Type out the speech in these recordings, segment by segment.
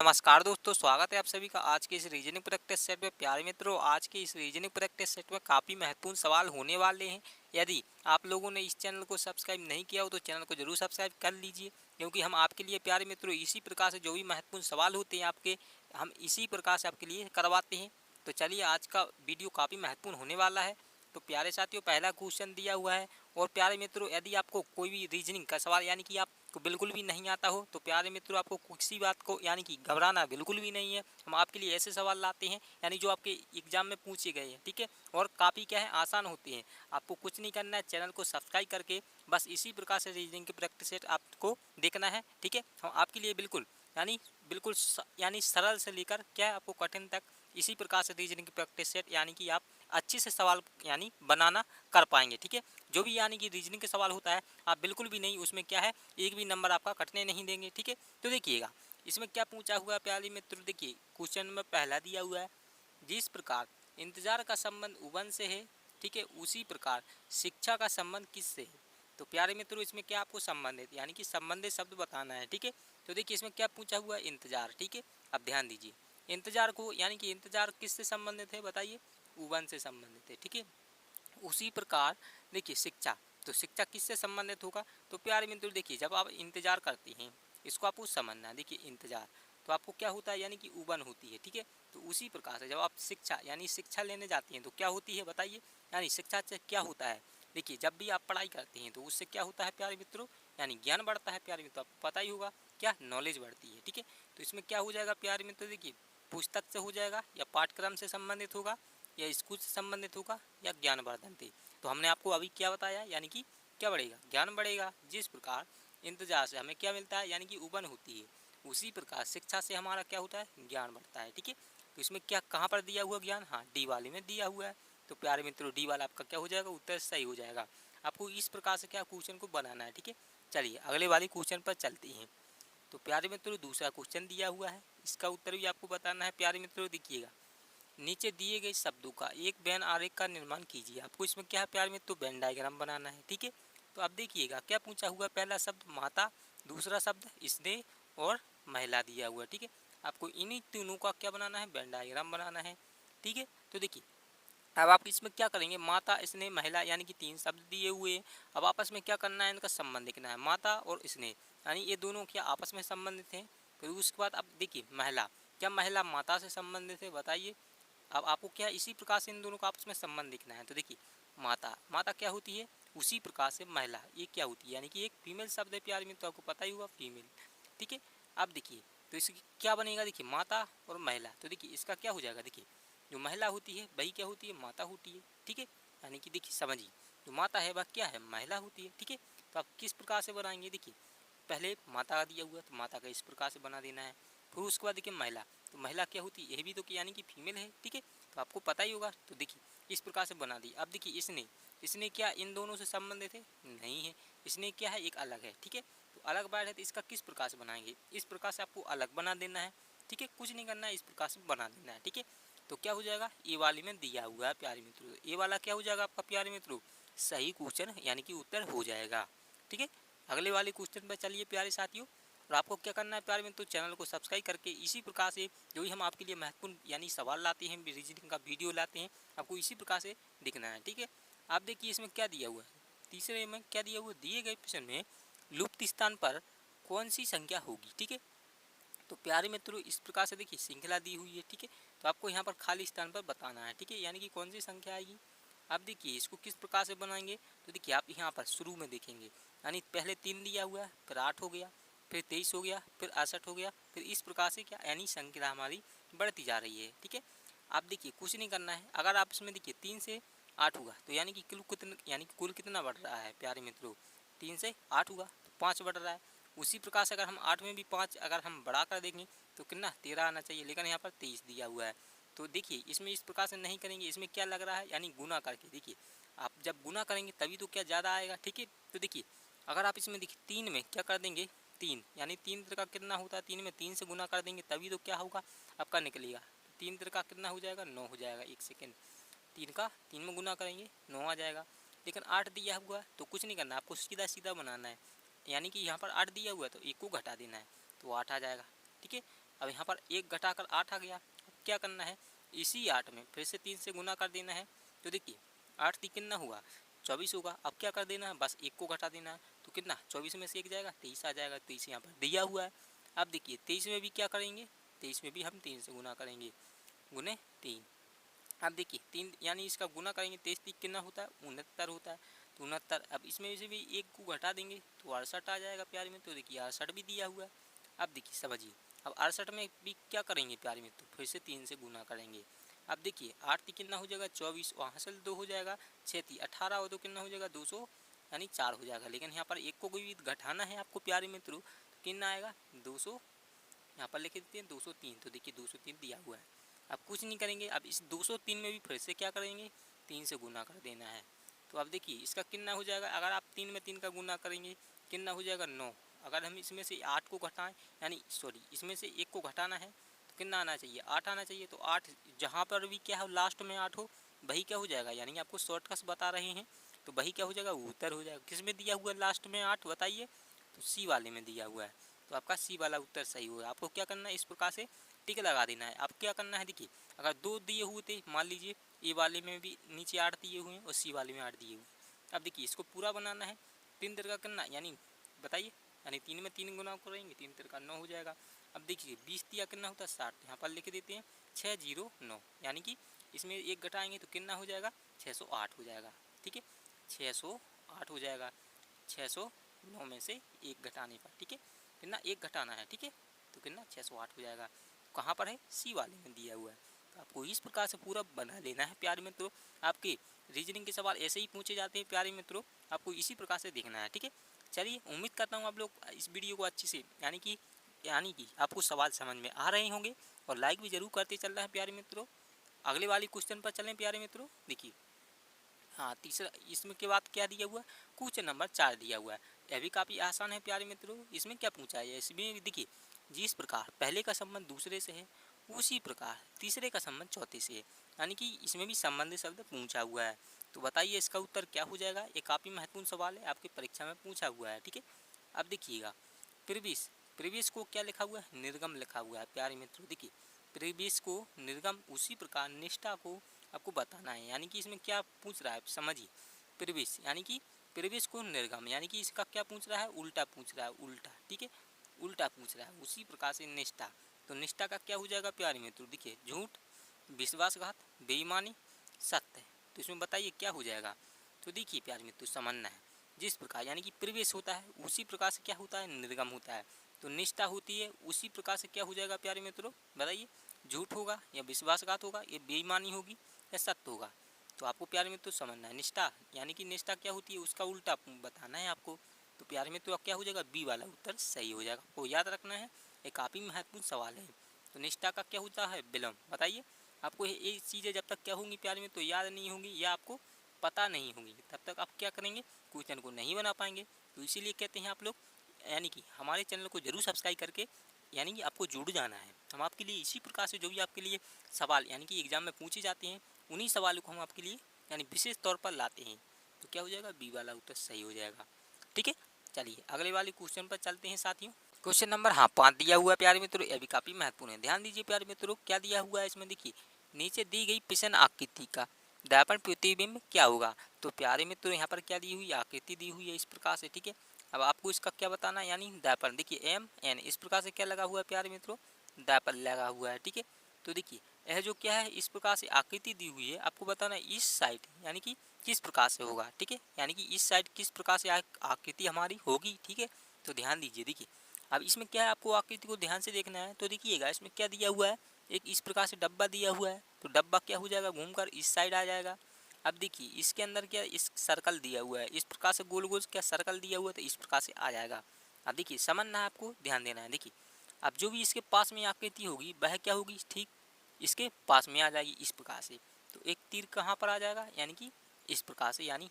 नमस्कार दोस्तों, स्वागत है आप सभी का आज के इस रीजनिंग प्रैक्टिस सेट में। प्यारे मित्रों, आज के इस रीजनिंग प्रैक्टिस सेट में काफ़ी महत्वपूर्ण सवाल होने वाले हैं। यदि आप लोगों ने इस चैनल को सब्सक्राइब नहीं किया हो तो चैनल को जरूर सब्सक्राइब कर लीजिए, क्योंकि हम आपके लिए प्यारे मित्रों इसी प्रकार से जो भी महत्वपूर्ण सवाल होते हैं आपके, हम इसी प्रकार से आपके लिए करवाते हैं। तो चलिए, आज का वीडियो काफ़ी महत्वपूर्ण होने वाला है। तो प्यारे साथियों, पहला क्वेश्चन दिया हुआ है। और प्यारे मित्रों, यदि आपको कोई भी रीजनिंग का सवाल यानी कि आपको बिल्कुल भी नहीं आता हो तो प्यारे मित्रों, आपको किसी बात को यानी कि घबराना बिल्कुल भी नहीं है। हम आपके लिए ऐसे सवाल लाते हैं यानी जो आपके एग्जाम में पूछे गए हैं, ठीक है। और काफ़ी क्या है, आसान होते हैं। आपको कुछ नहीं करना है, चैनल को सब्सक्राइब करके बस इसी प्रकार से रीजनिंग की प्रैक्टिस सेट आपको देखना है, ठीक है। हम आपके लिए बिल्कुल यानी बिल्कुल यानी सरल से लेकर क्या है आपको कठिन तक इसी प्रकार से रीजनिंग की प्रैक्टिस सेट यानी कि आप अच्छे से सवाल यानी बनाना कर पाएंगे, ठीक है। जो भी यानी कि रीजनिंग का सवाल होता है, आप बिल्कुल भी नहीं उसमें क्या है एक भी नंबर आपका कटने नहीं देंगे, ठीक है। तो देखिएगा इसमें क्या पूछा हुआ है प्यारे मित्र। देखिए क्वेश्चन में पहला दिया हुआ है, जिस प्रकार इंतजार का संबंध उबन से है, ठीक है, उसी प्रकार शिक्षा का संबंध किससे है। तो प्यारे मित्रों, इसमें क्या आपको संबंधित यानी कि संबंधित शब्द बताना है, ठीक है। तो देखिए इसमें क्या पूछा हुआ है, इंतजार, ठीक है। अब ध्यान दीजिए, इंतजार को यानी कि इंतजार किससे संबंधित है बताइए, उबन से संबंधित है, ठीक है। उसी प्रकार देखिए शिक्षा, तो शिक्षा किससे संबंधित होगा। तो प्यारे मित्रों देखिए, जब आप इंतजार करते हैं, इसको आपको समझना है। देखिए इंतजार तो आपको क्या होता है यानी कि उबन होती है, ठीक है। तो उसी प्रकार से जब आप शिक्षा यानी शिक्षा लेने जाते हैं तो क्या होती है बताइए, यानी शिक्षा से क्या होता है। देखिए जब भी आप पढ़ाई करते हैं तो उससे क्या होता है प्यारे मित्रों, यानी ज्ञान बढ़ता है प्यारे मित्रों, आपको पता ही होगा क्या, नॉलेज बढ़ती है, ठीक है। तो इसमें क्या हो जाएगा प्यारे मित्रों, देखिए पुस्तक से हो जाएगा या पाठ्यक्रम से संबंधित होगा या स्कूल से संबंधित होगा या ज्ञानवर्धन थे। तो हमने आपको अभी क्या बताया, यानी कि क्या बढ़ेगा, ज्ञान बढ़ेगा। जिस प्रकार इंतजार से हमें क्या मिलता है यानी कि उबन होती है, उसी प्रकार शिक्षा से हमारा क्या होता है, ज्ञान बढ़ता है, ठीक है। तो इसमें क्या कहाँ पर दिया हुआ ज्ञान, हाँ डी वाले में दिया हुआ है। तो प्यारे मित्रों डी वाला आपका क्या हो जाएगा, उत्तर सही हो जाएगा। आपको इस प्रकार से क्या क्वेश्चन को बनाना है, ठीक है। चलिए अगले वाले क्वेश्चन पर चलते हैं। तो प्यारे मित्रों दूसरा क्वेश्चन दिया हुआ है, इसका उत्तर भी आपको बताना है। प्यारे मित्रों देखिएगा, नीचे दिए गए शब्दों का एक वेन आरेख का निर्माण कीजिए। आपको इसमें क्या है प्यारे मित्रों, वेन डायग्राम बनाना है, ठीक है। तो अब देखिएगा क्या पूछा हुआ, पहला शब्द माता, दूसरा शब्द स्नेह और महिला दिया हुआ है, ठीक है। आपको इन्हीं तीनों का क्या बनाना है, वेन डायग्राम बनाना है, ठीक है। तो देखिए अब आप इसमें क्या करेंगे, माता स्नेह महिला यानी कि तीन शब्द दिए हुए हैं। अब आपस में क्या करना है, इनका संबंध लिखना है। माता और स्नेह यानी ये दोनों क्या आपस में संबंधित हैं। फिर उसके बाद अब देखिए महिला, क्या महिला माता से संबंधित है बताइए। अब आपको क्या इसी प्रकार से इन दोनों का आपस में संबंध लिखना है। तो देखिए माता, माता क्या होती है, उसी प्रकार से महिला ये क्या होती है, यानी कि एक फीमेल शब्द है प्यार में, तो आपको पता ही हुआ फीमेल, ठीक है। अब देखिए तो इसकी क्या बनेगा, देखिए माता और महिला। तो देखिए इसका क्या हो जाएगा, देखिए जो महिला होती है वही क्या होती है, माता होती है, ठीक है। यानी कि देखिए समझिए, जो माता है वह क्या है, महिला होती है, ठीक है। तो आप किस प्रकार से बनाएंगे, देखिए पहले माता का दिया हुआ तो माता का इस प्रकार से बना देना है। फिर उसके बाद देखिए महिला, तो महिला क्या होती है, यह भी तो यानी कि फीमेल है, ठीक है। तो आपको पता ही होगा। तो देखिए इस प्रकार से बना दी। अब देखिए इसने क्या इन दोनों से संबंधित है, नहीं है। इसने क्या है, एक अलग है, ठीक है। तो अलग बार है तो इसका किस प्रकार से बनाएंगे, इस प्रकार से आपको अलग बना देना है, ठीक है। कुछ नहीं करना है, इस प्रकार से बना देना है, ठीक है। तो क्या हो जाएगा, ए वाले में दिया हुआ है प्यारे मित्रों, ए वाला क्या हो जाएगा आपका प्यारे मित्रों, सही क्वेश्चन यानी कि उत्तर हो जाएगा, ठीक है। अगले वाले क्वेश्चन पर चलिए प्यारे साथियों। और आपको क्या करना है प्यारे मित्रों, चैनल को सब्सक्राइब करके इसी प्रकार से जो भी हम आपके लिए महत्वपूर्ण यानी सवाल लाते हैं, रीजनिंग का वीडियो लाते हैं, आपको इसी प्रकार से दिखना है, ठीक है। आप देखिए इसमें क्या दिया हुआ है, तीसरे में क्या दिया हुआ, दिए गए प्रश्न में लुप्त स्थान पर कौन सी संख्या होगी, ठीक है। तो प्यारे मित्रों इस प्रकार से देखिए श्रृंखला दी हुई है, ठीक है। तो आपको यहाँ पर खाली स्थान पर बताना है, ठीक है, यानी कि कौन सी संख्या आएगी। आप देखिए इसको किस प्रकार से बनाएंगे। तो देखिए आप यहाँ पर शुरू में देखेंगे, यानी पहले 3 दिया हुआ है, फिर 8 हो गया, फिर 23 हो गया, फिर 68 हो गया, फिर इस प्रकार से क्या यानी संख्या हमारी बढ़ती जा रही है, ठीक है। आप देखिए कुछ नहीं करना है, अगर आप इसमें देखिए 3 से 8 हुआ तो यानी कि कुल कितना बढ़ रहा है प्यारे मित्रों, 3 से 8 हुआ तो 5 बढ़ रहा है। उसी प्रकार से अगर हम 8 में भी 5 अगर हम बढ़ा कर देखें तो कितना 13 आना चाहिए, लेकिन यहाँ पर 23 दिया हुआ है। तो देखिए इसमें इस प्रकार से नहीं करेंगे, इसमें क्या लग रहा है यानी गुना करके। देखिए आप जब गुना करेंगे तभी तो क्या ज़्यादा आएगा, ठीक है। तो देखिए अगर आप इसमें देखिए 3 में क्या कर देंगे, 3 यानी 3 का कितना होता है, 3 में 3 से गुना कर देंगे तभी तो क्या होगा आपका निकलेगा। 3 का कितना हो जाएगा, 9 हो जाएगा। एक सेकेंड, 3 का 3 में गुना करेंगे 9 आ जाएगा। लेकिन 8 दिया हुआ है तो कुछ नहीं करना, आपको सीधा सीधा बनाना है, यानी कि यहाँ पर 8 दिया हुआ है तो 1 को घटा देना है तो 8 आ जाएगा, ठीक है। अब यहाँ पर 1 घटाकर 8 आ गया। अब क्या करना है, इसी 8 में फिर से 3 से गुना कर देना है। तो देखिए 8 3 कितना हुआ, 24 होगा। अब क्या कर देना है, बस 1 को घटा देना है। तो कितना, 24 में से 1 जाएगा, 23 आ जाएगा। 23 यहाँ पर दिया हुआ है। अब देखिए 23 में भी क्या करेंगे, 23 में भी हम 3 से गुना करेंगे, गुने 3। अब देखिए 3 यानी इसका गुना करेंगे, 23 3 कितना होता है, 69 होता है। तो 69, अब इसमें से भी 1 को घटा देंगे तो 68 आ जाएगा प्यारे में। तो देखिए 68 भी दिया हुआ है। अब देखिए समझिए, अब 68 में भी क्या करेंगे प्यारे में, तो फिर से 3 से गुना करेंगे। अब देखिए 8 3 कितना हो जाएगा, 24, वहाँ से 2 हो जाएगा, 6 3 18 और 2 कितना हो जाएगा, 200 यानी 4 हो जाएगा। लेकिन यहाँ पर 1 को भी घटाना है आपको प्यारे मित्रों, तो कितना आएगा, 200, यहाँ पर लिख देते हैं 203। तो देखिए 203 दिया हुआ है। अब कुछ नहीं करेंगे, अब इस 203 में भी फिर से क्या करेंगे, 3 से गुना कर देना है। तो अब देखिए इसका कितना हो जाएगा, अगर आप 3 में 3 का गुना करेंगे कितना हो जाएगा, 9। अगर हम इसमें से 8 को घटाएं, यानी सॉरी इसमें से 1 को घटाना है तो कितना आना चाहिए, 8 आना चाहिए। तो 8 जहाँ पर भी क्या हो लास्ट में 8 हो, वही क्या हो जाएगा, यानी आपको शॉर्टकट बता रहे हैं, तो वही क्या हो जाएगा, उत्तर हो जाएगा। किस में दिया हुआ है लास्ट में 8 बताइए, तो सी वाले में दिया हुआ है। तो आपका सी वाला उत्तर सही होगा। आपको क्या करना है, इस प्रकार से टिक लगा देना है। अब क्या करना है, देखिए अगर 2 दिए हुए थे, मान लीजिए ए वाले में भी नीचे 8 दिए हुए हैं और सी वाले में 8 दिए हुए हैं। अब देखिए इसको पूरा बनाना है, 3 तिरका करना, यानी बताइए, यानी 3 में 3 गुना करेंगे, 3 तिरका 9 हो जाएगा। अब देखिए 20 दिया कितना होता है, 60। यहाँ पर लिख देते हैं 609, यानी कि इसमें 1 घटाएंगे तो कितना हो जाएगा, 608 हो जाएगा। ठीक है, 608 हो जाएगा, 609 में से 1 घटाने पर। ठीक है, कितना 1 घटाना है। ठीक है, तो कितना 608 हो जाएगा। कहाँ पर है, सी वाले में दिया हुआ है। तो आपको इस प्रकार से पूरा बना लेना है प्यारे मित्रों। आपके रीजनिंग के सवाल ऐसे ही पूछे जाते हैं प्यारे मित्रों, आपको इसी प्रकार से देखना है। ठीक है, चलिए उम्मीद करता हूँ आप लोग इस वीडियो को अच्छे से यानी कि आपको सवाल समझ में आ रहे होंगे, और लाइक भी जरूर करते चल रहा है प्यारे मित्रों। अगले वाले क्वेश्चन पर चलें प्यारे मित्रों। देखिए हाँ, तीसरा इसमें के बाद क्या दिया हुआ है, क्वेश्चन नंबर 4 दिया हुआ है। यह भी काफ़ी आसान है प्यारे मित्रों। इसमें क्या पूछा है, इसमें देखिए जिस प्रकार पहले का संबंध दूसरे से है, उसी प्रकार तीसरे का संबंध चौथे से है, यानी कि इसमें भी संबंध शब्द पूछा हुआ है। तो बताइए इसका उत्तर क्या हो जाएगा। ये काफ़ी महत्वपूर्ण सवाल है, आपकी परीक्षा में पूछा हुआ है। ठीक है, अब देखिएगा प्रीवियस, प्रीवियस को क्या लिखा हुआ है, निर्गम लिखा हुआ है प्यारे मित्रों। देखिए प्रीवियस को निर्गम, उसी प्रकार निष्ठा को आपको बताना है। यानी कि इसमें क्या पूछ रहा है समझिए, प्रीवियस यानी कि प्रीवियस को निर्गम, यानी कि इसका क्या पूछ रहा है, उल्टा पूछ रहा है, उल्टा। ठीक है, उल्टा पूछ रहा है। उसी प्रकार से निष्ठा, तो निष्ठा का क्या हो जाएगा प्यारे मित्रों, देखिए झूठ, विश्वासघात, बेईमानी, सत्य। तो इसमें बताइए क्या हो जाएगा। तो देखिए प्यारे मित्रों समझना है, जिस प्रकार यानी कि प्रीवियस होता है उसी प्रकार से क्या होता है, निर्गम होता है। तो निष्ठा होती है उसी प्रकार से क्या हो जाएगा प्यारे मित्रों, बताइए झूठ होगा या विश्वासघात होगा, या बेईमानी होगी या सत्य होगा। तो आपको प्यारे मित्रों समझना है, निष्ठा यानी कि निष्ठा क्या होती है उसका उल्टा बताना है आपको। तो प्यारे मित्रों अब क्या हो जाएगा, बी वाला उत्तर सही हो जाएगा। आपको याद रखना है, ये काफ़ी महत्वपूर्ण सवाल है। तो निष्ठा का क्या होता है, विलम्ब। बताइए आपको ये चीज़ें जब तक क्या होंगी प्यारे मित्रों, याद नहीं होंगी या आपको पता नहीं होंगी, तब तक आप क्या करेंगे, क्वेश्चन को नहीं बना पाएंगे। तो इसीलिए कहते हैं आप लोग यानी कि हमारे चैनल को जरूर सब्सक्राइब करके यानी कि आपको जुड़ जाना है। हम आपके लिए इसी प्रकार से जो भी आपके लिए सवाल यानी कि एग्जाम में पूछे जाते हैं, उन्हीं सवालों को हम आपके लिए यानी विशेष तौर पर लाते हैं। तो क्या हो जाएगा, बी वाला उत्तर सही हो जाएगा। ठीक है, चलिए अगले वाले क्वेश्चन पर चलते हैं साथियों। क्वेश्चन नंबर 5 दिया हुआ है प्यारे मित्रों, यह भी काफ़ी महत्वपूर्ण है। ध्यान दीजिए प्यारे मित्रों, क्या दिया हुआ है इसमें, देखिए नीचे दी गई पिशन आकृति का दर्पण प्रतिबिंब क्या होगा। तो प्यारे मित्रों यहाँ पर क्या दी हुई, आकृति दी हुई है इस प्रकार से। ठीक है, अब आपको इसका क्या बताना है, यानी दर्पण। देखिए एम एन इस प्रकार से क्या लगा हुआ है प्यारे मित्रों, दर्पण लगा हुआ है। ठीक है, तो देखिए यह जो क्या है इस प्रकार से आकृति दी हुई है, आपको बताना है इस साइड यानी कि किस प्रकार से होगा। ठीक है, यानी कि इस साइड किस प्रकार से आकृति हमारी होगी। ठीक है, तो ध्यान दीजिए। देखिए अब इसमें क्या है, आपको आकृति को ध्यान से देखना है। तो देखिएगा इसमें क्या दिया हुआ है, एक इस प्रकार से डब्बा दिया हुआ है। तो डब्बा क्या हो जाएगा, घूमकर इस साइड आ जाएगा। अब देखिए इसके अंदर क्या इस सर्कल दिया हुआ है, इस प्रकार से गोल गोल क्या सर्कल दिया हुआ है, तो इस प्रकार से आ जाएगा। अब देखिए समझना है, आपको ध्यान देना है। देखिए अब जो भी इसके पास में आकृति होगी वह क्या होगी, ठीक इसके पास में आ जाएगी इस प्रकार से। तो एक तीर कहाँ पर आ जाएगा, यानी कि इस प्रकार से, यानी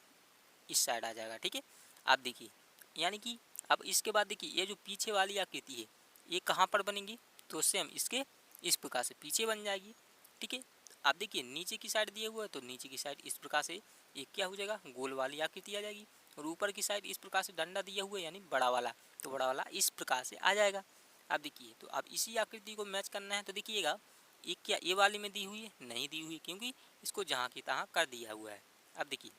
इस साइड आ जाएगा। ठीक है, आप देखिए यानी कि अब इसके बाद देखिए ये जो पीछे वाली आकृति है ये कहाँ पर बनेगी, तो सेम इसके इस प्रकार से पीछे बन जाएगी। ठीक है, आप देखिए नीचे की साइड दिया हुआ है, तो नीचे की साइड इस प्रकार से एक क्या हो जाएगा, गोल वाली आकृति आ जाएगी। और ऊपर की साइड इस प्रकार से डंडा दिया हुआ है यानी बड़ा वाला, तो बड़ा वाला इस प्रकार से आ जाएगा। अब देखिए, तो अब इसी आकृति को मैच करना है। तो देखिएगा, एक क्या ए वाले में दी हुई है, नहीं दी हुई, क्योंकि इसको जहाँ की तहाँ कर दिया हुआ है। अब देखिए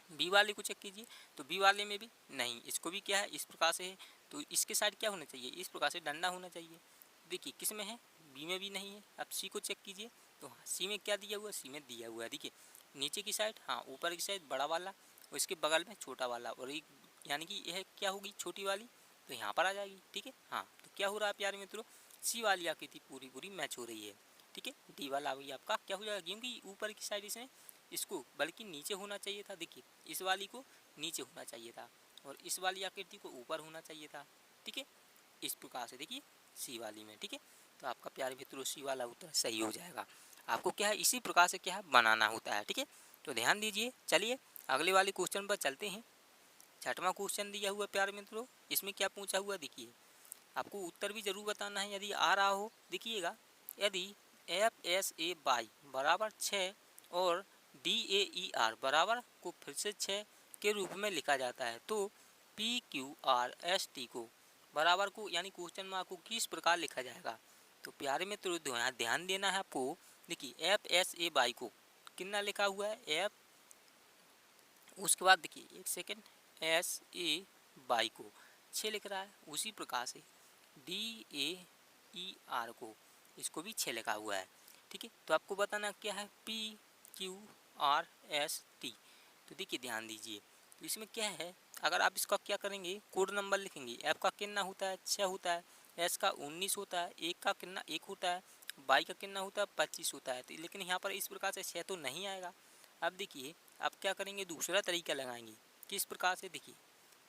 बी वाले को चेक कीजिए, तो बी वाले में भी नहीं, इसको भी क्या है इस प्रकार से है, तो इसके साइड क्या होना चाहिए, इस प्रकार से डंडा होना चाहिए। देखिए किस में है, बी में भी नहीं है। अब सी को चेक कीजिए, तो हाँ सी में क्या दिया हुआ है, सी में दिया हुआ है। देखिए नीचे की साइड, हाँ ऊपर की साइड बड़ा वाला और इसके बगल में छोटा वाला, और एक यानी कि यह क्या होगी, छोटी वाली, तो यहाँ पर आ जाएगी। ठीक है, हाँ तो क्या हो रहा है प्यारे मित्रों, सी वाली आकृति पूरी पूरी मैच हो रही है। ठीक है, डी वाला भी आपका क्या हो जाएगा, क्योंकि ऊपर की साइड इसने इसको बल्कि नीचे होना चाहिए था। देखिए इस वाली को नीचे होना चाहिए था और इस वाली आकृति को ऊपर होना चाहिए था। ठीक है, इस प्रकार से देखिए सी वाली में। ठीक है, तो आपका प्यारे मित्रों सी वाला उत्तर सही हो जाएगा। आपको क्या है इसी प्रकार से क्या है बनाना होता है। ठीक है, तो ध्यान दीजिए। चलिए अगले वाले क्वेश्चन पर चलते हैं। छठवां क्वेश्चन दिया हुआ प्यारे मित्रों, इसमें क्या पूछा हुआ देखिए, आपको उत्तर भी जरूर बताना है यदि आ रहा हो। देखिएगा, यदि एफ एस ए बाई बराबर 6 और डी ए ई आर बराबर को फिर से 6 के रूप में लिखा जाता है, तो P Q R S T को बराबर को यानी क्वेश्चन मार्क को किस प्रकार लिखा जाएगा। तो प्यारे मित्रों ध्यान देना है आपको। देखिए एफ एस ए बाई को कितना लिखा हुआ है, एफ, उसके बाद देखिए एक सेकेंड, एस ए बाई को 6 लिख रहा है, उसी प्रकार से डी ए ई आर को इसको भी 6 लिखा हुआ है। ठीक है, तो आपको बताना क्या है, P Q R S T. तो देखिए ध्यान दीजिए, तो इसमें क्या है, अगर आप इसका क्या करेंगे, कोड नंबर लिखेंगे। एफ का कितना होता है, 6 होता है, एस का 19 होता है, एक का कितना 1 होता है, बाई का कितना होता है 25 होता है। तो लेकिन यहाँ पर इस प्रकार से 6 तो नहीं आएगा। अब देखिए आप क्या करेंगे, दूसरा तरीका लगाएंगे। किस प्रकार से, देखिए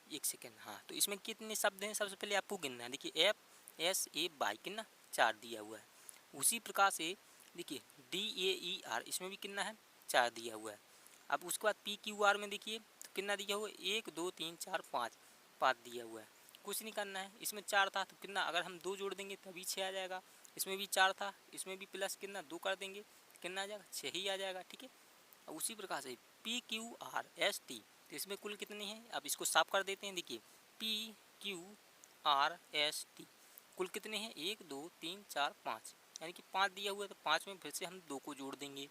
एक सेकेंड, हाँ तो इसमें कितने शब्द हैं, सबसे पहले आपको गिनना है। देखिए एफ एस ए बाई कितना 4 दिया हुआ है। उसी प्रकार से देखिए डी ए ई आर इसमें भी कितना है 4 दिया हुआ है। अब उसके बाद पी क्यू आर में देखिए तो कितना दिया हुआ है, 1 2 3 4 5 दिया हुआ है। कुछ नहीं करना है, इसमें 4 था तो कितना, अगर हम 2 जोड़ देंगे तभी 6 आ जाएगा। इसमें भी 4 था, इसमें भी प्लस कितना 2 कर देंगे, कितना आ जाएगा 6 ही आ जाएगा। ठीक है, उसी प्रकार से P Q R S T, तो इसमें कुल कितनी है, अब इसको साफ कर देते हैं। देखिए P Q R S T कुल कितने हैं, 1 2 3 4 5, यानी कि 5 दिया हुआ है, तो 5 में फिर से हम 2 को जोड़ देंगे,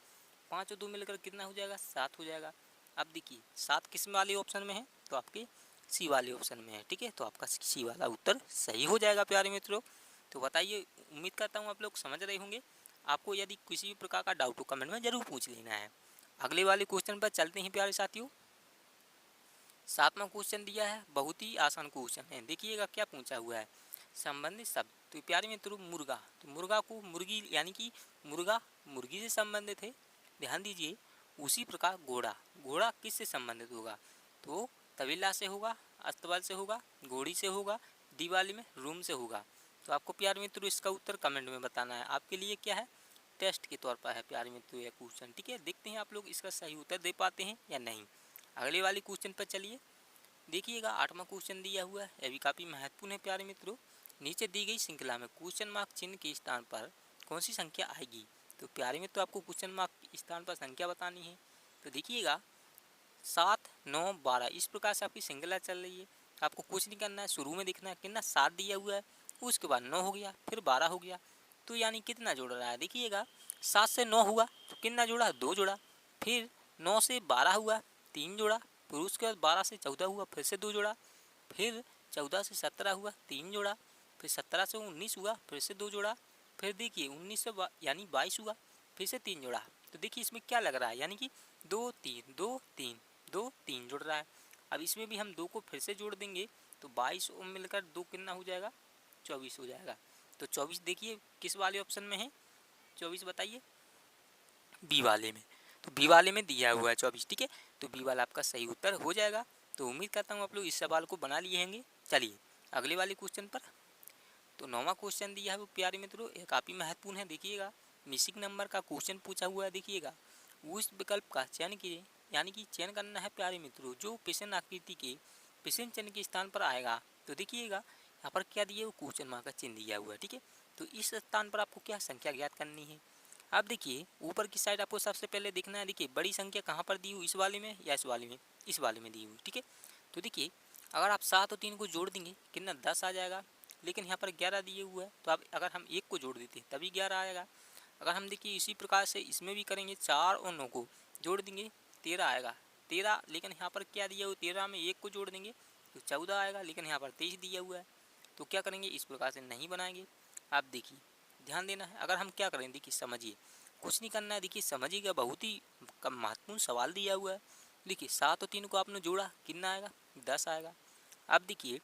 5 और 2 मिलकर कितना हो जाएगा 7 हो जाएगा। अब देखिए 7 किस वाले ऑप्शन में है, तो आपके सी वाले ऑप्शन में है। ठीक है, तो आपका सी वाला उत्तर सही हो जाएगा प्यारे मित्रों। तो बताइए, उम्मीद करता हूँ आप लोग समझ रहे होंगे। आपको यदि किसी भी प्रकार का डाउट हो कमेंट में ज़रूर पूछ लेना है। अगले वाले क्वेश्चन पर चलते हैं प्यारे साथियों। 7वां क्वेश्चन दिया है, बहुत ही आसान क्वेश्चन है। देखिएगा क्या पूछा हुआ है, संबंधित शब्द। तो प्यारे मित्रों मुर्गा, तो मुर्गा को मुर्गी यानी कि मुर्गा मुर्गी से संबंधित है, ध्यान दीजिए। उसी प्रकार घोड़ा, घोड़ा किससे संबंधित होगा, तो तबेला से होगा, अस्तबल से होगा, घोड़ी से होगा, दिवाली में रूम से होगा। तो आपको प्यारे मित्रों इसका उत्तर कमेंट में बताना है। आपके लिए क्या है, टेस्ट के तौर पर है प्यारे मित्रों यह क्वेश्चन। ठीक है, देखते हैं आप लोग इसका सही उत्तर दे पाते हैं या नहीं। अगले वाले क्वेश्चन पर चलिए। देखिएगा 8वां क्वेश्चन दिया हुआ है, यह भी काफ़ी महत्वपूर्ण है प्यारे मित्रों। नीचे दी गई श्रृंखला में क्वेश्चन मार्क चिन्ह के स्थान पर कौन सी संख्या आएगी। तो प्यारे मित्रों आपको क्वेश्चन मार्क के स्थान पर संख्या बतानी है। तो देखिएगा 7 9 12 इस प्रकार से आपकी श्रृंखला चल रही है। आपको कुछ नहीं करना है, शुरू में देखना है कितना 7 दिया हुआ है, उसके बाद 9 हो गया, फिर 12 हो गया, तो यानी कितना जोड़ रहा है। देखिएगा 7 से 9 हुआ तो कितना जोड़ा, 2 जोड़ा, फिर 9 से 12 हुआ 3 जोड़ा, फिर उसके बाद 12 से 14 हुआ फिर से 2 जोड़ा, फिर 14 से 17 हुआ 3 जोड़ा, फिर 17 से 19 हुआ फिर से 2 जोड़ा, फिर देखिए 19 से यानी 22 हुआ फिर से 3 जोड़ा। तो देखिए इसमें क्या लग रहा है, यानी कि 2 3 2 3 2 3 जुड़ रहा है। अब इसमें भी हम 2 को फिर से जोड़ देंगे तो 22 और मिलकर 2 कितना हो जाएगा, 24 हो जाएगा। तो 24 देखिए किस वाले ऑप्शन में है, 24 बताइए, बी वाले में। तो बी वाले में दिया हुआ है 24। ठीक है, तो बी वाला आपका सही उत्तर हो जाएगा। तो उम्मीद करता हूँ आप लोग इस सवाल को बना लिए होंगे। चलिए अगले वाले क्वेश्चन पर। तो 9वां क्वेश्चन दिया है वो प्यारे मित्रों, यह काफ़ी महत्वपूर्ण है। देखिएगा मिसिंग नंबर का क्वेश्चन पूछा हुआ है। देखिएगा उस विकल्प का चयन कीजिए, यानी कि चयन करना है प्यारे मित्रों जो पिशन आकृति के पिशन चिन्ह के स्थान पर आएगा। तो देखिएगा यहाँ पर क्या दिया, वो क्वेश्चन मार्क का चिन्ह दिया हुआ है। ठीक है, तो इस स्थान पर आपको क्या संख्या ज्ञात करनी है। अब देखिए ऊपर की साइड आपको सबसे पहले देखना है, देखिए बड़ी संख्या कहाँ पर दी हुई, इस वाले में या इस वाले में, इस वाले में दी हुई। ठीक है, तो देखिए अगर आप 7 और 3 को जोड़ देंगे कितना 10 आ जाएगा, लेकिन यहाँ पर 11 दिए हुआ है, तो अब अगर हम 1 को जोड़ देते तभी 11 आएगा। अगर हम देखिए इसी प्रकार से इसमें भी करेंगे, 4 और 9 को जोड़ देंगे 13 आएगा। 13, लेकिन यहाँ पर क्या दिया हुआ, 13 में 1 को जोड़ देंगे तो 14 आएगा, लेकिन यहाँ पर 23 दिया हुआ है। तो क्या करेंगे, इस प्रकार से नहीं बनाएंगे। आप देखिए ध्यान देना है। अगर हम क्या करें, देखिए समझिए, कुछ नहीं करना है, देखिए समझिएगा, बहुत ही महत्वपूर्ण सवाल दिया हुआ है। देखिए 7 और 3 को आपने जोड़ा, कितना आएगा, 10 आएगा। अब देखिए,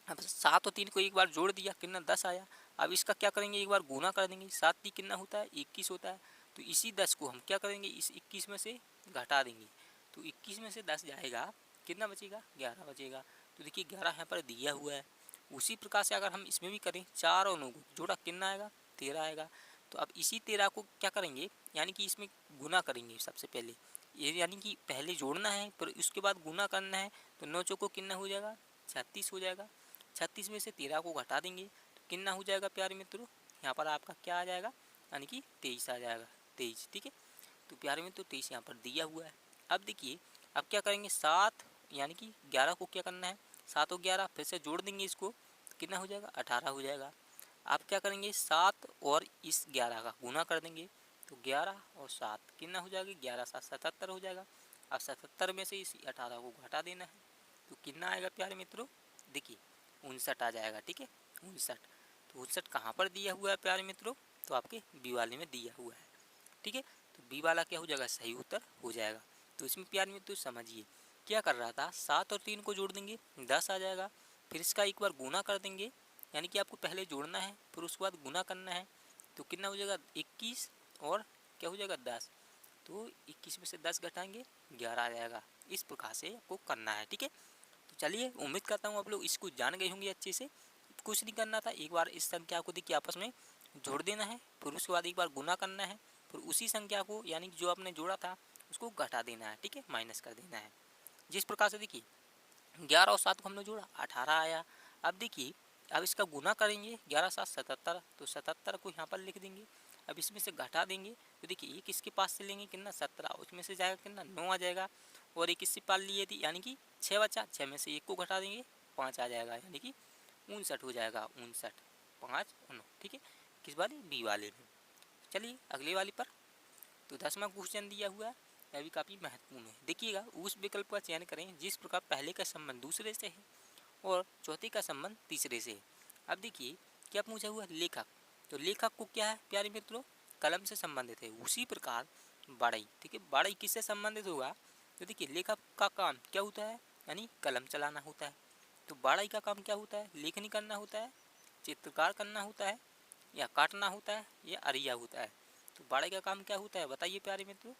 अब 7 और 3 को एक बार जोड़ दिया, कितना, 10 आया। अब इसका क्या करेंगे, एक बार गुना कर देंगे, 7 3 कितना होता है, 21 होता है। तो इसी 10 को हम क्या करेंगे, इस 21 में से घटा देंगे, तो 21 में से 10 जाएगा, कितना बचेगा, 11 बचेगा। तो देखिए 11 यहाँ पर दिया हुआ है। उसी प्रकार से अगर हम इसमें भी करें, 4 और 9 को जोड़ा, कितना आएगा, 13 आएगा। तो अब इसी 13 को क्या करेंगे, यानी कि इसमें गुना करेंगे सबसे पहले, ये यानी कि पहले जोड़ना है पर उसके बाद गुना करना है। तो 9 चौको कितना हो जाएगा, 36 हो जाएगा। 36 में से 13 को घटा देंगे तो कितना हो जाएगा प्यारे मित्रों, यहाँ पर आपका क्या आ जाएगा, यानी कि 23 आ जाएगा, 23, ठीक है। तो प्यारे मित्रों 23 यहाँ पर दिया हुआ है। अब देखिए, अब क्या करेंगे, 7 यानी कि 11 को क्या करना है, 7 और 11 फिर से जोड़ देंगे, इसको कितना हो जाएगा, 18 हो जाएगा। आप क्या करेंगे, 7 और इस 11 का गुना कर देंगे, तो 11 और 7 कितना हो जाएगा, 11 7 77 हो जाएगा। अब 77 में से इस 18 को घटा देना है, तो कितना आएगा प्यारे मित्रों, देखिए 59 आ जाएगा, ठीक है, 59। तो 59 कहाँ पर दिया हुआ है प्यारे मित्रों, तो आपके बी वाले में दिया हुआ है, ठीक है। तो बी वाला क्या हो जाएगा, सही उत्तर हो जाएगा। तो इसमें प्यारे मित्रों समझिए क्या कर रहा था, 7 और 3 को जोड़ देंगे, 10 आ जाएगा। फिर इसका एक बार गुना कर देंगे, यानी कि आपको पहले जोड़ना है फिर उसके बाद गुना करना है। तो कितना हो जाएगा, 21 और क्या हो जाएगा, 10। तो 21 में से 10 घटाएंगे, 11 आ जाएगा। इस प्रकार से आपको करना है, ठीक है। तो चलिए, उम्मीद करता हूँ आप लोग इसको जान गए होंगे अच्छे से। कुछ नहीं करना था, एक बार इस संख्या को देखिए आपस में जोड़ देना है, फिर उसके बाद एक बार गुना करना है, फिर उसी संख्या को यानी जो आपने जोड़ा था उसको घटा देना है, ठीक है, माइनस कर देना है। जिस प्रकार से देखिए 11 और 7 को हमने जोड़ा, 18 आया। अब देखिए, अब इसका गुना करेंगे, 11 7 77, तो 77 को यहाँ पर लिख देंगे। अब इसमें से घटा देंगे, तो देखिए एक इसके पास से लेंगे, कितना, 17, उसमें से जाएगा कितना, 9 आ जाएगा। और एक इससे पाल लिए थी, यानी कि 6 बचा, 6 में से 1 को घटा देंगे, 5 आ जाएगा, यानी कि 59 हो जाएगा, 59, 5 और 9, ठीक है। किस वाले, बी वाले में। चलिए अगले वाले पर। तो 10वां क्वेश्चन दिया हुआ है, यह भी काफ़ी महत्वपूर्ण है। देखिएगा, उस विकल्प का चयन करें जिस प्रकार पहले का संबंध दूसरे से है और चौथे का संबंध तीसरे से है। अब देखिए क्या पूछा हुआ है, लेखक। तो लेखक को क्या है प्यारे मित्रों, कलम से संबंधित है। उसी प्रकार बाड़ई, ठीक है, बाड़ई किससे संबंधित होगा, तो देखिए लेखक का काम क्या होता है, यानी कलम चलाना होता है। तो बाड़ई का काम क्या होता है, लेखनी करना होता है, चित्रकार करना होता है, या काटना होता है, या अरिया होता है। तो बाड़ई का काम क्या होता है, बताइए प्यारे मित्रों।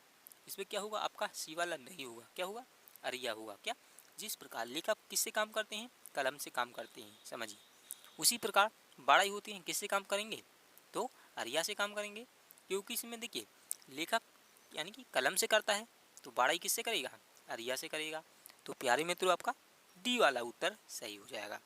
इसमें क्या होगा, आपका सी वाला नहीं होगा, क्या होगा, अरिया होगा। क्या, जिस प्रकार लेखक किससे काम करते हैं, कलम से काम करते हैं, समझिए। उसी प्रकार बाड़ई होती है, किससे काम करेंगे, तो अरिया से काम करेंगे। क्योंकि इसमें देखिए लेखक यानी कि कलम से करता है, तो बाड़ई किससे करेगा, अरिया से करेगा। तो प्यारे मित्रों आपका डी वाला उत्तर सही हो जाएगा,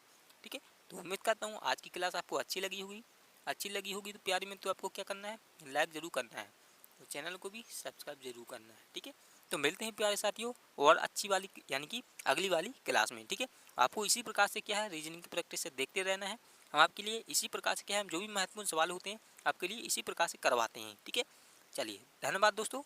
ठीक है। तो उम्मीद करता हूँ आज की क्लास आपको अच्छी लगी होगी। तो प्यारे मित्रों आपको क्या करना है, लाइक जरूर करना है, तो चैनल को भी सब्सक्राइब जरूर करना है, ठीक है। तो मिलते हैं प्यारे साथियों और अच्छी वाली यानी कि अगली वाली क्लास में, ठीक है। आपको इसी प्रकार से क्या है, रीजनिंग की प्रैक्टिस से देखते रहना है। हम आपके लिए इसी प्रकार से क्या है, जो भी महत्वपूर्ण सवाल होते हैं आपके लिए इसी प्रकार से करवाते हैं, ठीक है। चलिए धन्यवाद दोस्तों।